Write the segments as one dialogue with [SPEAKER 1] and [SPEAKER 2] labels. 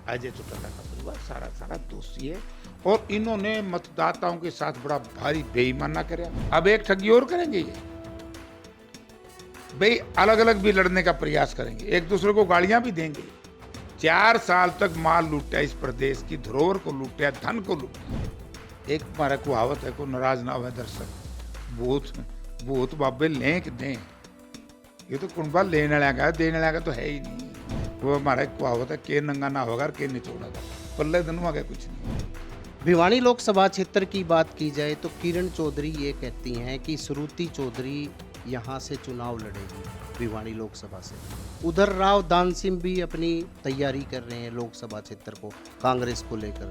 [SPEAKER 1] अजय चौटाला का परिवार सारा सारा दोषी है और इन्होंने मतदाताओं के साथ बड़ा भारी बेईमाना कराया। अब एक ठगी और करेंगे ये भाई, अलग अलग भी लड़ने का प्रयास करेंगे, एक दूसरे को गालियां भी देंगे। 4 साल तक माल लूटा, इस प्रदेश की धरोहर को लूटा, धन को लूटा। एक हमारा कहावत है को नाराज ना हो दर्शक, भूत भूत बाबे लें कि दें, ये तो कुंबा लेने वाला का, देने वाला का तो है ही नहीं। वो हमारा एक कहावत है, के नंगा ना होगा के निचोड़ेगा, पल्ले दोनों आगे कुछ नहीं।
[SPEAKER 2] भिवानी लोकसभा क्षेत्र की बात की जाए तो किरण चौधरी ये कहती हैं कि श्रुति चौधरी यहाँ से चुनाव लड़ेगी भिवानी लोकसभा से। उधर राव दान सिंह भी अपनी तैयारी कर रहे हैं लोकसभा क्षेत्र को कांग्रेस को लेकर।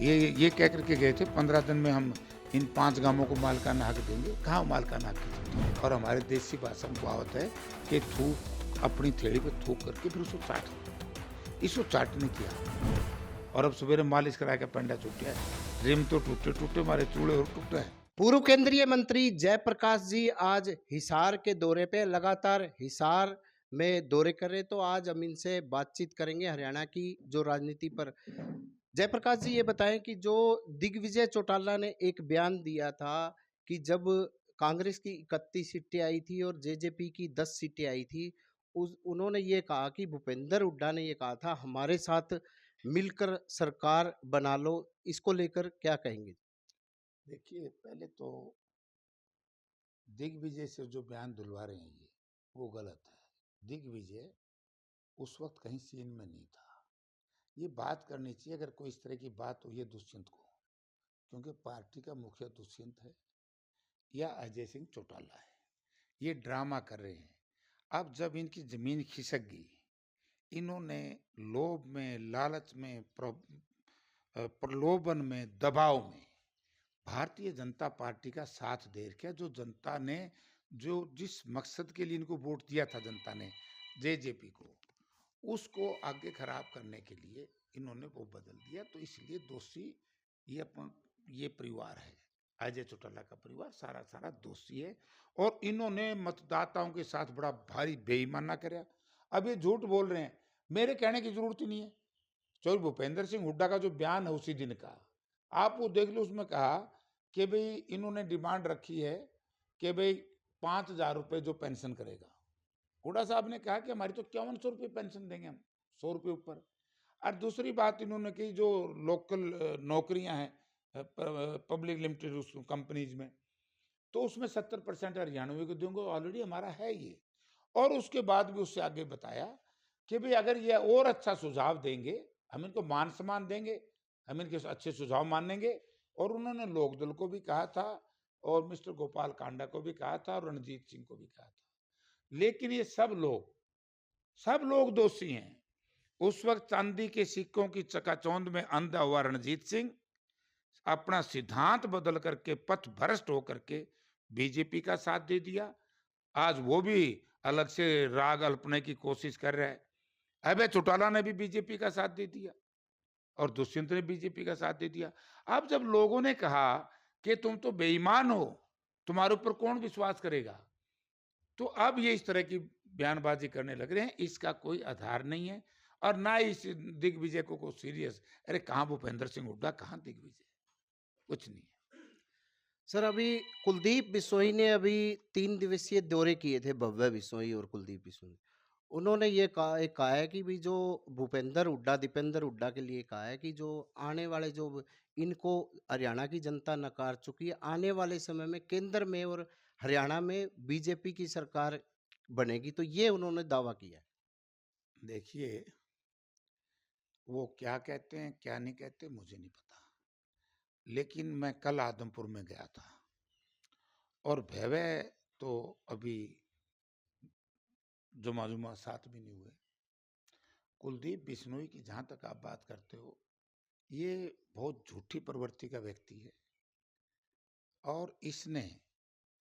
[SPEAKER 1] ये कह करके गए थे 15 दिन में हम इन 5 गांवों को मालकाना हक देंगे। कहाँ मालकाना हक देंगे? और हमारे देसी भाषा में कहावत है कि थूक अपनी थैली पे थूक करके फिर उसको चाट, इसको चाटने किया। और अब सवेरे मालिश करा के पंडा छूटा है, रिम तो टूटे टूटे हमारे चूड़े और टूटे हैं।
[SPEAKER 2] पूर्व केंद्रीय मंत्री जयप्रकाश जी आज हिसार के दौरे पे, लगातार हिसार में दौरे कर रहे, तो आज हम इनसे बातचीत करेंगे हरियाणा की जो राजनीति पर। जयप्रकाश जी ये बताएं कि जो दिग्विजय चौटाला ने एक बयान दिया था कि जब कांग्रेस की 31 सीटें आई थी और जेजेपी की 10 सीटें आई थी, उस उन्होंने ये कहा कि भूपेंद्र हुड्डा ने ये कहा था हमारे साथ मिलकर सरकार बना लो, इसको लेकर क्या कहेंगे?
[SPEAKER 1] देखिए, पहले तो दिग्विजय से जो बयान दिलवा रहे हैं ये वो गलत है। दिग्विजय उस वक्त कहीं सीन में नहीं था। ये बात करनी चाहिए अगर कोई इस तरह की बात हुई है दुष्यंत को, क्योंकि पार्टी का मुखिया दुष्यंत है या अजय सिंह चौटाला है। ये ड्रामा कर रहे हैं। अब जब इनकी जमीन खिसक गई, इन्होंने लोभ में, लालच में, प्रलोभन में, दबाव में भारतीय जनता पार्टी का साथ दे रखा। जो जनता ने जो जिस मकसद के लिए इनको वोट दिया था जनता ने, जेजेपी को, उसको आगे खराब करने के लिए इन्होंने वो बदल दिया। तो इसलिए दोषी ये अपन ये परिवार है, अजय चौटाला का परिवार सारा सारा दोषी है और इन्होंने मतदाताओं के साथ बड़ा भारी बेईमाना कराया। अब ये झूठ बोल रहे हैं, मेरे कहने की जरूरत ही नहीं है। चौधरी भूपेंद्र सिंह हुड्डा का जो बयान है उसी दिन का आप वो देख लो। उसमें कहा कि भाई इन्होंने डिमांड रखी है कि भाई 5,000 रुपये जो पेंशन करेगा। हुड्डा साहब ने कहा कि हमारी तो 5100 रुपये पेंशन देंगे हम, 100 रुपये ऊपर। और दूसरी बात इन्होंने की, जो लोकल नौकरियां हैं पब्लिक लिमिटेड उस कंपनीज में, तो उसमें 70% हरियाणवी को देंगे, ऑलरेडी हमारा है ये। और उसके बाद भी उससे आगे बताया कि भाई अगर ये और अच्छा सुझाव देंगे, हम इनको मान सम्मान देंगे, हम इनके अच्छे सुझाव मानेंगे। और उन्होंने लोकदल को भी कहा था और मिस्टर गोपाल कांडा को भी कहा था और रणजीत सिंह को भी कहा था। लेकिन ये सब लोग दोषी हैं। उस वक्त चांदी के सिक्कों की चकाचौंध में अंधा हुआ रणजीत सिंह अपना सिद्धांत बदल करके पथ भ्रष्ट होकर के बीजेपी का साथ दे दिया। आज वो भी अलग से राग अल्पने की कोशिश कर रहा है। अबे चौटाला ने भी बीजेपी का साथ दे दिया और दुष्यंत ने बीजेपी का साथ दे दिया। अब जब लोगों ने कहा कि तुम तो बेईमान हो, तुम्हारे ऊपर कौन विश्वास करेगा, तो अब ये इस तरह की बयानबाजी करने लग रहे हैं। इसका कोई आधार नहीं है और ना इस दिग्विजय को सीरियस। अरे कहाँ भूपेंद्र सिंह हुड्डा, कहाँ दिग्विजय, कुछ नहीं है।
[SPEAKER 2] सर अभी कुलदीप बिश्नोई ने अभी 3 दिवसीय दौरे किए थे, भव्य बिश्नोई और कुलदीप बिश्नोई। उन्होंने ये कहा है कि भी जो भूपेंद्र हुड्डा, दीपेंद्र हुड्डा के लिए कहा है कि जो आने वाले जो इनको हरियाणा की जनता नकार चुकी है, आने वाले समय में केंद्र में और हरियाणा में बीजेपी की सरकार बनेगी, तो ये उन्होंने दावा किया है।
[SPEAKER 1] देखिए, वो क्या कहते हैं क्या नहीं कहते मुझे नहीं पता, लेकिन मैं कल आदमपुर में गया था और भैवे तो अभी जुमा जुमा साथ भी नहीं हुए। कुलदीप बिश्नोई की जहां तक आप बात करते हो, ये बहुत झूठी प्रवृत्ति का व्यक्ति है और इसने,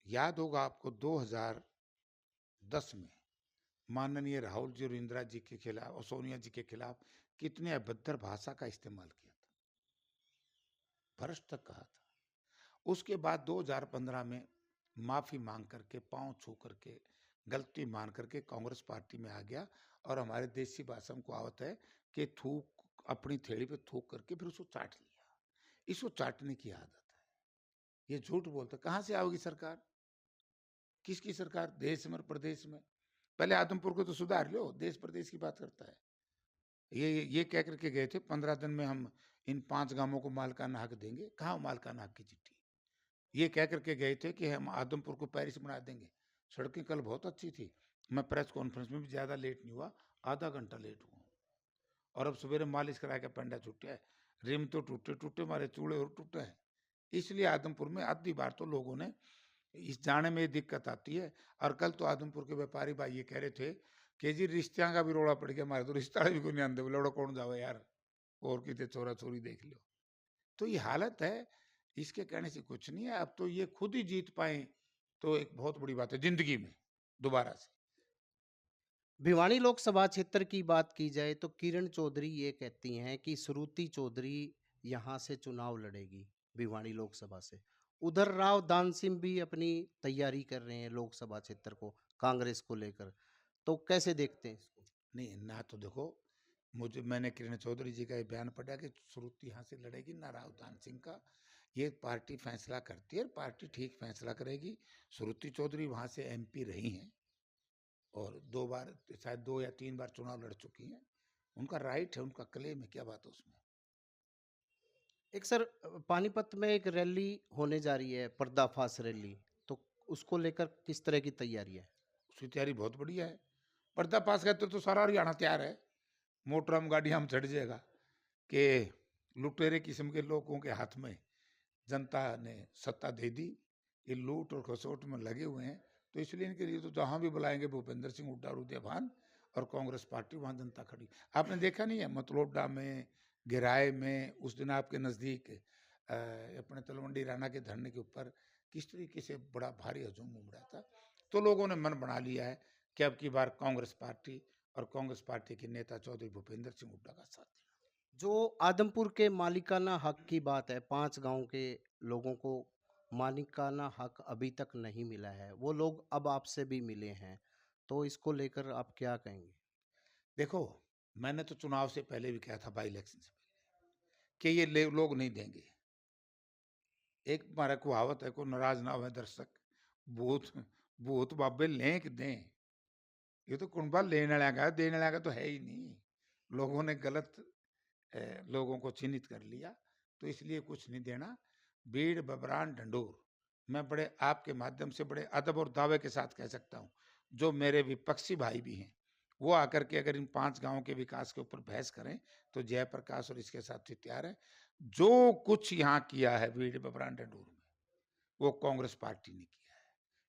[SPEAKER 1] याद होगा आपको 2010 में माननीय राहुल जी और इंदिरा जी के खिलाफ और सोनिया जी के खिलाफ कितने अभद्र भाषा का इस्तेमाल किया था, भ्रष्ट तक कहा था। उसके बाद 2015 में माफी मांग करके, पांव छू करके, गलती मान करके कांग्रेस पार्टी में आ गया और हमारे देसी भाषा में कहावत है कि थूक अपनी थैली पे थूक करके फिर उसको चाट लिया। इसको चाटने की आदत है। ये झूठ बोलता है। कहाँ से आओगी सरकार? किसकी सरकार? देश में और प्रदेश में? पहले आदमपुर को तो सुधार लो, देश प्रदेश की बात करता है। ये कह करके गए थे 15 दिन में हम इन 5 गाँवों को मालिकाना हक देंगे। कहाँ मालिकाना हक की चिट्ठी? ये कह करके गए थे कि हम आदमपुर को पेरिस बना देंगे। सड़कें कल बहुत अच्छी थी। मैं प्रेस कॉन्फ्रेंस में भी ज़्यादा लेट नहीं हुआ, आधा घंटा लेट हुआ। और अब सवेरे मालिश करा के पेंडा छूटा है। रिम तो टूटे टूटे, हमारे चूड़े और टूटे हैं। इसलिए आदमपुर में आधी बार तो लोगों ने इस जाने में ये दिक्कत आती है। और कल तो आदमपुर के व्यापारी भाई ये कह रहे थे कि जी रिश्तियां का भी रोड़ा पड़ गया, हमारे तो रिश्ता भी कोई नहीं आते, बोले कौन जाओ यार, और कितने चोरा चोरी देख लो। तो ये हालत है, इसके कहने से कुछ नहीं है। अब तो ये खुद ही जीत पाए तो एक बहुत बड़ी बात है जिंदगी में दोबारा से।
[SPEAKER 2] भिवानी लोकसभा क्षेत्र की बात की जाए तो किरण चौधरी ये कहती हैं कि श्रुति चौधरी यहाँ से चुनाव लड़ेगी भिवानी लोकसभा से। उधर राव दान सिंह भी अपनी तैयारी कर रहे हैं लोकसभा क्षेत्र को कांग्रेस को लेकर। तो कैसे देखते हैं इसको?
[SPEAKER 1] नहीं ना, तो देखो, मैंने किरण चौधरी जी का ये बयान पढ़ा कि श्रुति यहाँ से लड़ेगी ना राव दान सिंह का। ये पार्टी फैसला करती है, पार्टी ठीक फैसला करेगी। श्रुति चौधरी वहाँ से एमपी रही हैं और 2 बार, शायद 2 या 3 बार चुनाव लड़ चुकी हैं। उनका राइट है, उनका क्लेम है, क्या बात है उसमें।
[SPEAKER 2] एक सर पानीपत में एक रैली होने जा रही है, पर्दाफाश रैली, तो उसको लेकर किस तरह की तैयारी है?
[SPEAKER 1] उसकी तैयारी बहुत बढ़िया है। पर्दा पास करते तो सारा हरियाणा तैयार है। मोटरम गाड़ियाँ हम चढ़ जाएगा कि लुटेरे किस्म के लोगों के हाथ में जनता ने सत्ता दे दी। ये लूट और खसोट में लगे हुए हैं, तो इसलिए इनके लिए तो जहाँ भी बुलाएंगे भूपेंद्र सिंह हुड्डा और उदय भान और कांग्रेस पार्टी, वहाँ जनता खड़ी। आपने देखा नहीं है मतलोडा में, गिराए में, उस दिन आपके नज़दीक अपने तलवंडी राणा के धरने के ऊपर किस तरीके से बड़ा भारी हजूम उमड़ा था। तो लोगों ने मन बना लिया है कि अब की बार कांग्रेस पार्टी और कांग्रेस पार्टी के नेता चौधरी भूपेंद्र सिंह हुड्डा का साथ देना।
[SPEAKER 2] जो आदमपुर के मालिकाना हक की बात है, 5 गाँव के लोगों को मालिकाना हक अभी तक नहीं मिला है, वो लोग अब आपसे भी मिले हैं, तो इसको लेकर आप क्या कहेंगे?
[SPEAKER 1] देखो, मैंने तो चुनाव से पहले भी कहा था, बाई इलेक्शन से पहले, कि ये लोग नहीं देंगे। एक हमारा कहावत है, को नाराज ना हो दर्शक, भूत भूत बाबे लें कि दें। ये तो कुंबा लेने वाला का है, देने वाला का तो है ही नहीं। लोगों ने गलत लोगों को चिन्हित कर लिया, तो इसलिए कुछ नहीं देना। भीड़ बबरान ढंढूर, मैं बड़े आपके माध्यम से बड़े अदब और दावे के साथ कह सकता हूँ, जो मेरे विपक्षी भाई भी हैं, वो आकर के अगर इन 5 गांवों के विकास के ऊपर बहस करें तो जयप्रकाश और इसके साथी तैयार है। जो कुछ यहाँ किया है भीड़ बबरान ढंढूर में, वो कांग्रेस पार्टी ने किया है।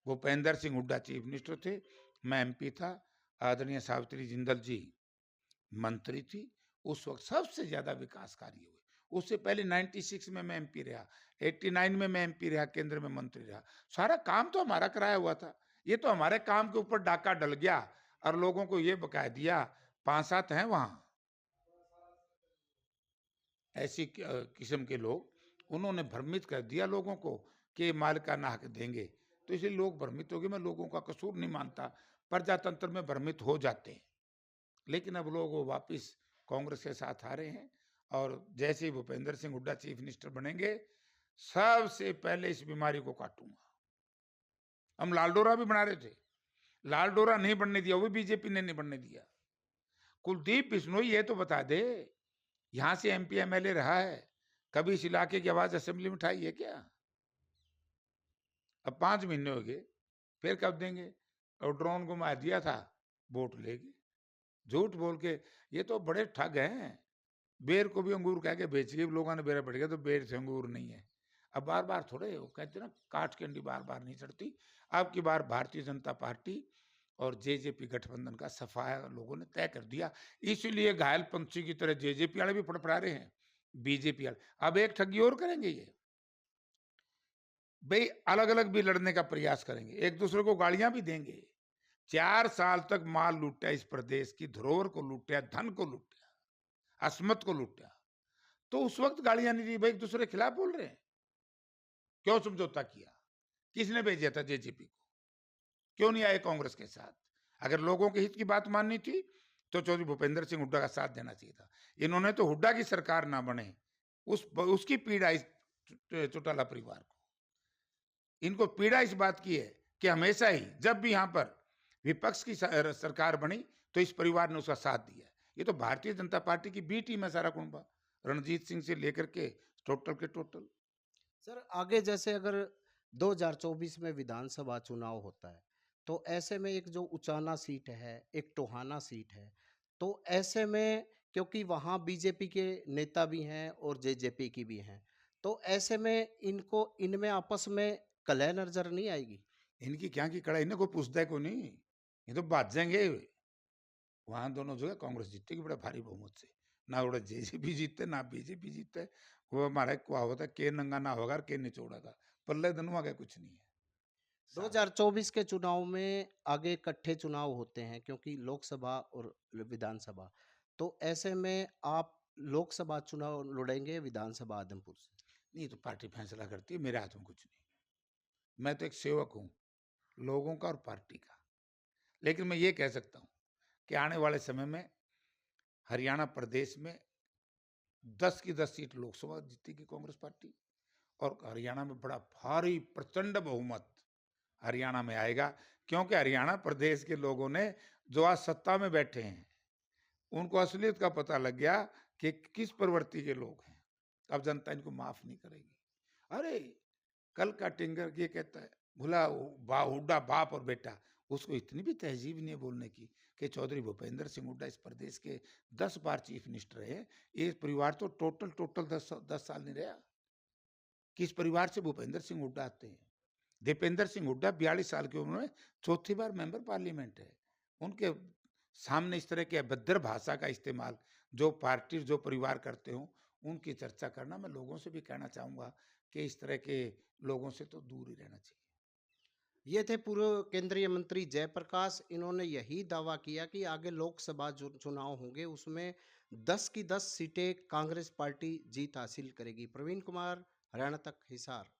[SPEAKER 1] भूपेंद्र सिंह हुड्डा चीफ मिनिस्टर थे, मैं एमपी था, आदरणीय सावित्री जिंदल जी मंत्री थी। उस वक्त सबसे ज्यादा विकास कार्य हुए। उससे पहले 96 में मैं एमपी रहा, 89 में मैं एमपी रहा, केंद्र में मंत्री रहा। सारा काम तो हमारा कराया हुआ था। ये तो हमारे काम के ऊपर डाका डल गया और लोगों को ये बका दिया। 5-7 हैं वहां ऐसी किस्म के लोग, उन्होंने भ्रमित कर दिया लोगों को कि मालिकाना हक देंगे, तो इसलिए लोग भ्रमित हो गए। मैं लोगों का कसूर नहीं मानता, प्रजातंत्र में भ्रमित हो जाते हैं। लेकिन अब लोग वो वापिस कांग्रेस के साथ आ रहे हैं और जैसे ही भूपेंद्र सिंह हुड्डा चीफ मिनिस्टर बनेंगे, सबसे पहले इस बीमारी को काटूंगा। हम लालडोरा भी बना रहे थे, लालडोरा नहीं बनने दिया, वो बीजेपी ने नहीं बनने दिया। कुलदीप बिश्नोई ये तो बता दे, यहां से एमपी एमएलए रहा है, कभी इस इलाके की आवाज असेंबली में उठाई है क्या? अब 5 महीने हो गए, फिर कब देंगे? और ड्रोन को मार दिया था, वोट लेंगे। झूठ बोल के ये तो बड़े ठग हैं। बेर को भी अंगूर कह के बेच के लोगों ने बेरा पड़ गया, तो बेर से अंगूर नहीं है। अब बार बार थोड़े, वो कहते ना काट के अंडी बार बार नहीं चढ़ती। अब की बार भारतीय जनता पार्टी और जेजेपी गठबंधन का सफाया लोगों ने तय कर दिया। इसीलिए घायल पंछी की तरह जेजेपी वाले भी फड़फड़ा रहे हैं, बीजेपी वाले। अब एक ठगी और करेंगे ये भाई, अलग अलग भी लड़ने का प्रयास करेंगे, एक दूसरे को गालियां भी देंगे। 4 साल तक माल लूटा, इस प्रदेश की धरोहर को लूटा, धन को लूटा, अस्मत को लूटा, तो उस वक्त गालियां नहीं दी भाई, एक दूसरे के खिलाफ बोल रहे हैं। क्यों समझौता किया? किसने भेजा था जेजेपी को? क्यों नहीं आए कांग्रेस के साथ? अगर लोगों के हित की बात माननी थी तो चौधरी भूपेंद्र सिंह हुड्डा का साथ देना चाहिए था। इन्होंने तो हुड्डा की सरकार ना बने, उसकी पीड़ा इस चौटाला परिवार को। इनको पीड़ा इस बात की है कि हमेशा ही जब भी यहाँ पर विपक्ष की सरकार बनी तो इस परिवार ने उसका साथ दिया। ये तो भारतीय जनता पार्टी की बी टीम है सारा कुंबा, रणजीत सिंह से लेकर के टोटल के टोटल।
[SPEAKER 2] सर आगे जैसे अगर 2024 में विधानसभा चुनाव होता है, तो ऐसे में एक जो उचाना सीट है, एक टोहाना सीट है, तो ऐसे में क्योंकि वहाँ बीजेपी के नेता भी हैं और जेजेपी की भी हैं, तो ऐसे में इनको इनमें आपस में कलह नजर नहीं आएगी?
[SPEAKER 1] इनकी क्या की कड़ाई, इन्हें कोई पूछता है को नहीं, ये तो बात जाएंगे। वहां दोनों जगह कांग्रेस जीतेगी बड़ा भारी बहुमत से, ना उड़ा जेजेपी जीतते ना बीजेपी जीतते। वो हमारा क्या होता है, के नंगा ना होगा के निचोड़ेगा, पल्ले धनुआ का कुछ नहीं है।
[SPEAKER 2] 2024 के चुनाव में आगे इकट्ठे चुनाव होते हैं क्योंकि लोकसभा और विधानसभा, तो ऐसे में आप लोकसभा चुनाव लड़ेंगे विधानसभा आदमपुर से?
[SPEAKER 1] नहीं तो पार्टी फैसला करती है, मेरे हाथ में कुछ नहीं। मैं तो एक सेवक हूँ लोगों का और पार्टी का। लेकिन मैं ये कह सकता हूँ कि आने वाले समय में हरियाणा प्रदेश में 10 की 10 सीट लोकसभा जीतेगी कांग्रेस पार्टी, और हरियाणा में बड़ा भारी प्रचंड बहुमत हरियाणा में आएगा। क्योंकि हरियाणा प्रदेश के लोगों ने जो आज सत्ता में बैठे हैं, उनको असलियत का पता लग गया कि किस प्रवृत्ति के लोग हैं। अब जनता इनको माफ नहीं करेगी। अरे कल का टिंगर ये कहता है भूला हुड्डा बाप और बेटा, उसको इतनी भी तहजीब नहीं है बोलने की कि चौधरी भूपेंद्र सिंह हुड्डा इस प्रदेश के 10 बार चीफ मिनिस्टर रहे। ये परिवार तो टोटल 10 साल नहीं रहा। किस परिवार से भूपेंद्र सिंह हुड्डा आते हैं? दीपेंद्र सिंह हुड्डा 42 साल की उम्र में चौथी बार मेंबर पार्लियामेंट है। उनके सामने इस तरह की अभद्र भाषा का इस्तेमाल जो पार्टी जो परिवार करते हो, उनकी चर्चा करना, मैं लोगों से भी कहना चाहूंगा कि इस तरह के लोगों से तो दूर ही रहना चाहिए।
[SPEAKER 2] ये थे पूर्व केंद्रीय मंत्री जयप्रकाश। इन्होंने यही दावा किया कि आगे लोकसभा जो चुनाव होंगे उसमें 10 की 10 सीटें कांग्रेस पार्टी जीत हासिल करेगी। प्रवीण कुमार, हरियाणा तक, हिसार।